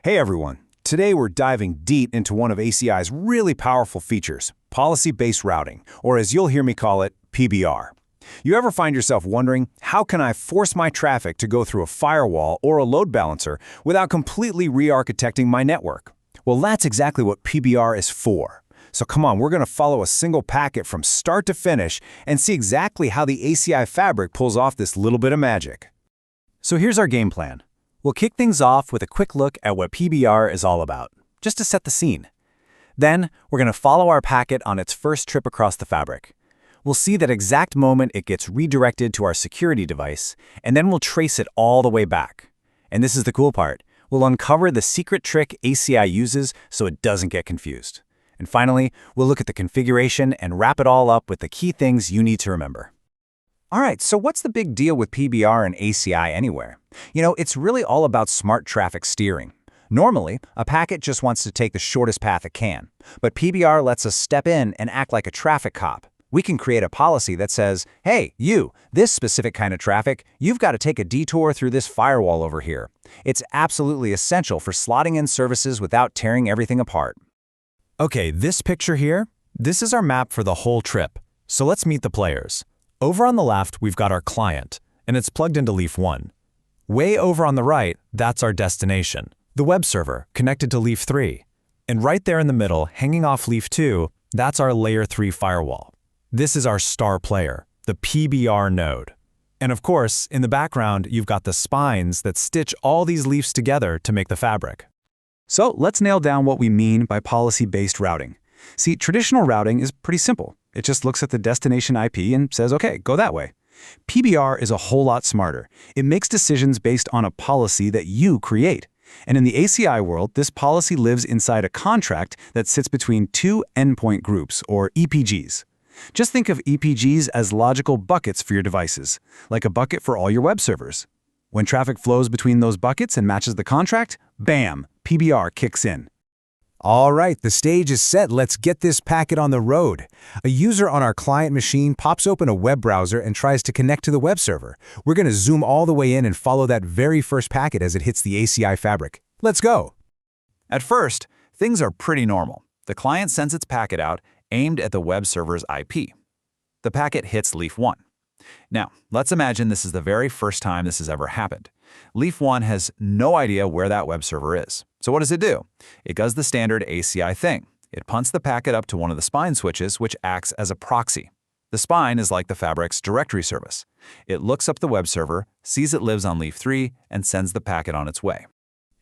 Hey everyone, today we're diving deep into one of ACI's really powerful features, policy-based routing, or as you'll hear me call it, PBR. You ever find yourself wondering, how can I force my traffic to go through a firewall or a load balancer without completely re-architecting my network? Well, that's exactly what PBR is for. So come on, we're going to follow a single packet from start to finish and see exactly how the ACI fabric pulls off this little bit of magic. So here's our game plan. We'll kick things off with a quick look at what PBR is all about, just to set the scene. Then, we're going to follow our packet on its first trip across the fabric. We'll see that exact moment it gets redirected to our security device, and then we'll trace it all the way back. And this is the cool part. We'll uncover the secret trick ACI uses so it doesn't get confused. And finally, we'll look at the configuration and wrap it all up with the key things you need to remember. All right, so what's the big deal with PBR and ACI anyway? It's really all about smart traffic steering. Normally, a packet just wants to take the shortest path it can, but PBR lets us step in and act like a traffic cop. We can create a policy that says, hey, this specific kind of traffic, you've got to take a detour through this firewall over here. It's absolutely essential for slotting in services without tearing everything apart. Okay, this picture here, this is our map for the whole trip. So let's meet the players. Over on the left, we've got our client, and it's plugged into Leaf 1. Way over on the right, that's our destination, the web server connected to Leaf 3. And right there in the middle, hanging off Leaf 2, that's our Layer 3 firewall. This is our star player, the PBR node. And of course, in the background, you've got the spines that stitch all these leaves together to make the fabric. So let's nail down what we mean by policy-based routing. See, traditional routing is pretty simple. It just looks at the destination IP and says, okay, go that way. PBR is a whole lot smarter. It makes decisions based on a policy that you create. And in the ACI world, this policy lives inside a contract that sits between two endpoint groups, or EPGs. Just think of EPGs as logical buckets for your devices, like a bucket for all your web servers. When traffic flows between those buckets and matches the contract, bam, PBR kicks in. All right, the stage is set. Let's get this packet on the road. A user on our client machine pops open a web browser and tries to connect to the web server. We're going to zoom all the way in and follow that very first packet as it hits the ACI fabric. Let's go. At first, things are pretty normal. The client sends its packet out, aimed at the web server's IP. The packet hits Leaf 1. Now, let's imagine this is the very first time this has ever happened. Leaf 1 has no idea where that web server is. So what does it do? It does the standard ACI thing. It punts the packet up to one of the spine switches, which acts as a proxy. The spine is like the fabric's directory service. It looks up the web server, sees it lives on Leaf 3, and sends the packet on its way.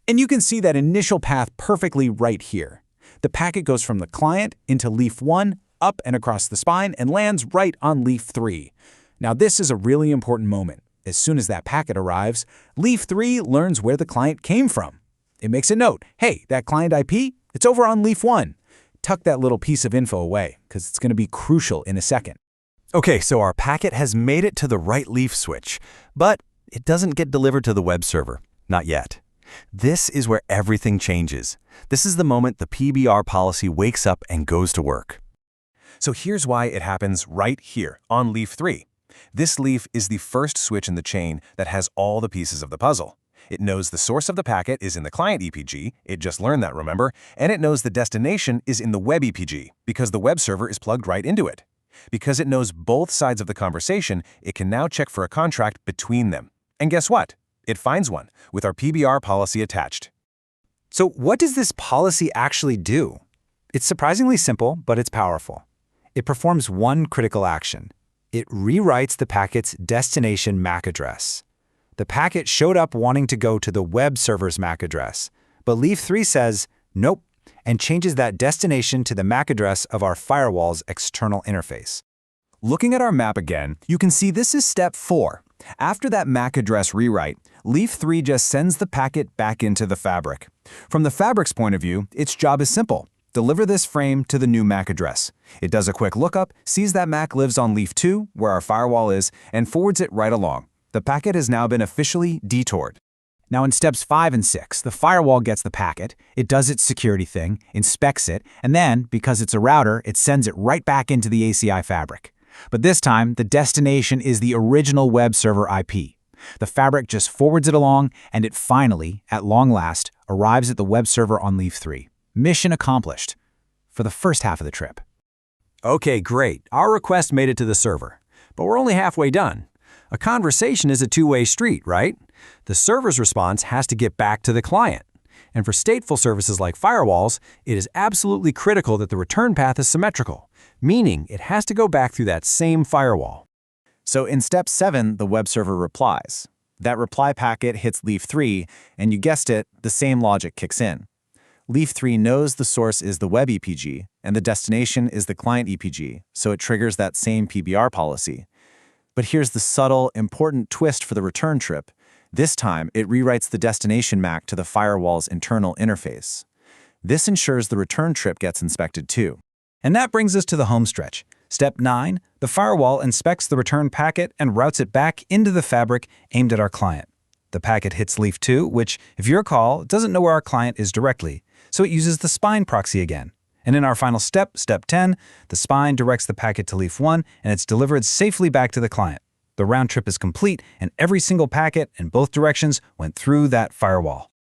And you can see that initial path perfectly right here. The packet goes from the client into Leaf 1, up and across the spine, and lands right on Leaf 3. Now this is a really important moment. As soon as that packet arrives, Leaf 3 learns where the client came from. It makes a note, hey, that client IP, it's over on Leaf 1. Tuck that little piece of info away, because it's going to be crucial in a second. Okay, so our packet has made it to the right leaf switch, but it doesn't get delivered to the web server. Not yet. This is where everything changes. This is the moment the PBR policy wakes up and goes to work. So here's why it happens right here on Leaf 3. This leaf is the first switch in the chain that has all the pieces of the puzzle. It knows the source of the packet is in the client EPG, it just learned that, remember? And it knows the destination is in the web EPG, because the web server is plugged right into it. Because it knows both sides of the conversation, it can now check for a contract between them. And guess what? It finds one, with our PBR policy attached. So what does this policy actually do? It's surprisingly simple, but it's powerful. It performs one critical action. It rewrites the packet's destination MAC address. The packet showed up wanting to go to the web server's MAC address, but Leaf 3 says, nope, and changes that destination to the MAC address of our firewall's external interface. Looking at our map again, you can see this is step 4. After that MAC address rewrite, Leaf 3 just sends the packet back into the fabric. From the fabric's point of view, its job is simple. Deliver this frame to the new MAC address. It does a quick lookup, sees that MAC lives on Leaf 2, where our firewall is, and forwards it right along. The packet has now been officially detoured. Now in steps 5 and 6, the firewall gets the packet, it does its security thing, inspects it, and then, because it's a router, it sends it right back into the ACI fabric. But this time, the destination is the original web server IP. The fabric just forwards it along, and it finally, at long last, arrives at the web server on leaf 3. Mission accomplished for the first half of the trip. Okay, great. Our request made it to the server, but we're only halfway done. A conversation is a two-way street, right? The server's response has to get back to the client. And for stateful services like firewalls, it is absolutely critical that the return path is symmetrical, meaning it has to go back through that same firewall. So in step 7, the web server replies. That reply packet hits leaf 3, and you guessed it, the same logic kicks in. Leaf 3 knows the source is the web EPG, and the destination is the client EPG, so it triggers that same PBR policy. But here's the subtle, important twist for the return trip. This time, it rewrites the destination MAC to the firewall's internal interface. This ensures the return trip gets inspected too. And that brings us to the home stretch. Step 9, the firewall inspects the return packet and routes it back into the fabric aimed at our client. The packet hits leaf 2, which, if you recall, doesn't know where our client is directly, so it uses the spine proxy again. And in our final step, step 10, the spine directs the packet to leaf 1 and it's delivered safely back to the client. The round trip is complete and every single packet in both directions went through that firewall.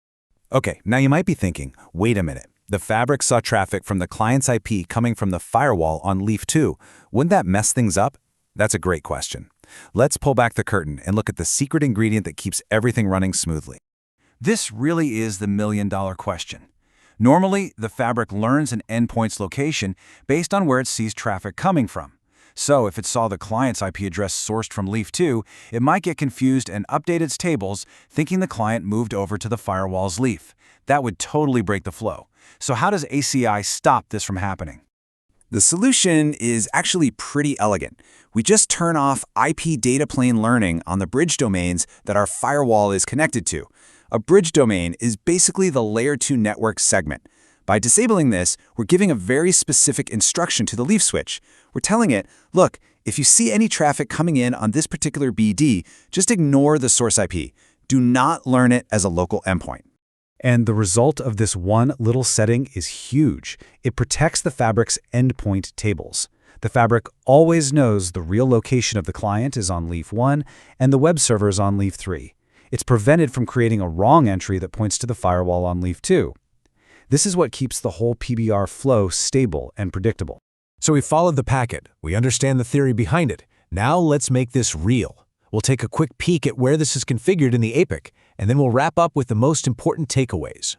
Okay, now you might be thinking, wait a minute. The fabric saw traffic from the client's IP coming from the firewall on leaf 2. Wouldn't that mess things up? That's a great question. Let's pull back the curtain and look at the secret ingredient that keeps everything running smoothly. This really is the million-dollar question. Normally, the fabric learns an endpoint's location based on where it sees traffic coming from. So if it saw the client's IP address sourced from leaf 2, it might get confused and update its tables, thinking the client moved over to the firewall's leaf. That would totally break the flow. So how does ACI stop this from happening? The solution is actually pretty elegant. We just turn off IP data plane learning on the bridge domains that our firewall is connected to. A bridge domain is basically the layer 2 network segment. By disabling this, we're giving a very specific instruction to the leaf switch. We're telling it, look, if you see any traffic coming in on this particular BD, just ignore the source IP. Do not learn it as a local endpoint. And the result of this one little setting is huge. It protects the fabric's endpoint tables. The fabric always knows the real location of the client is on leaf 1 and the web server is on leaf 3. It's prevented from creating a wrong entry that points to the firewall on leaf 2. This is what keeps the whole PBR flow stable and predictable. So we followed the packet. We understand the theory behind it. Now let's make this real. We'll take a quick peek at where this is configured in the APIC, and then we'll wrap up with the most important takeaways.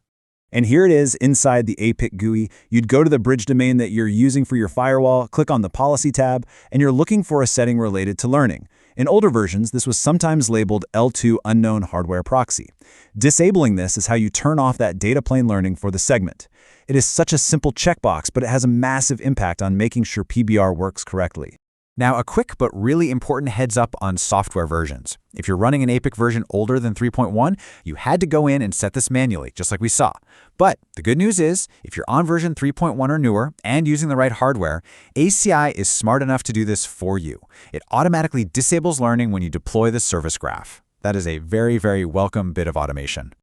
And here it is inside the APIC GUI. You'd go to the bridge domain that you're using for your firewall, click on the Policy tab, and you're looking for a setting related to learning. In older versions, this was sometimes labeled L2 Unknown Hardware Proxy. Disabling this is how you turn off that data plane learning for the segment. It is such a simple checkbox, but it has a massive impact on making sure PBR works correctly. Now, a quick but really important heads up on software versions. If you're running an APIC version older than 3.1, you had to go in and set this manually, just like we saw. But the good news is, if you're on version 3.1 or newer and using the right hardware, ACI is smart enough to do this for you. It automatically disables learning when you deploy the service graph. That is a very, very welcome bit of automation.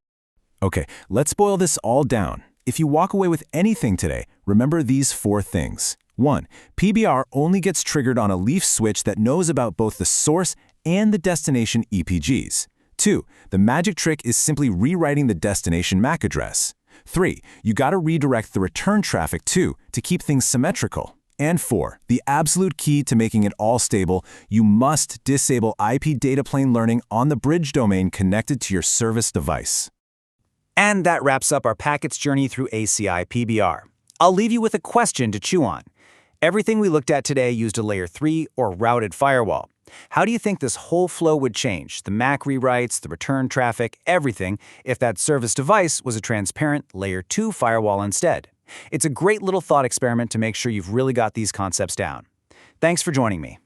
Okay, let's boil this all down. If you walk away with anything today, remember these 4 things. 1. PBR only gets triggered on a leaf switch that knows about both the source and the destination EPGs. 2. The magic trick is simply rewriting the destination MAC address. 3. You gotta redirect the return traffic too to keep things symmetrical. And 4. The absolute key to making it all stable, you must disable IP data plane learning on the bridge domain connected to your service device. And that wraps up our packets journey through ACI PBR. I'll leave you with a question to chew on. Everything we looked at today used a layer 3 or routed firewall. How do you think this whole flow would change, the MAC rewrites, the return traffic, everything, if that service device was a transparent layer 2 firewall instead? It's a great little thought experiment to make sure you've really got these concepts down. Thanks for joining me.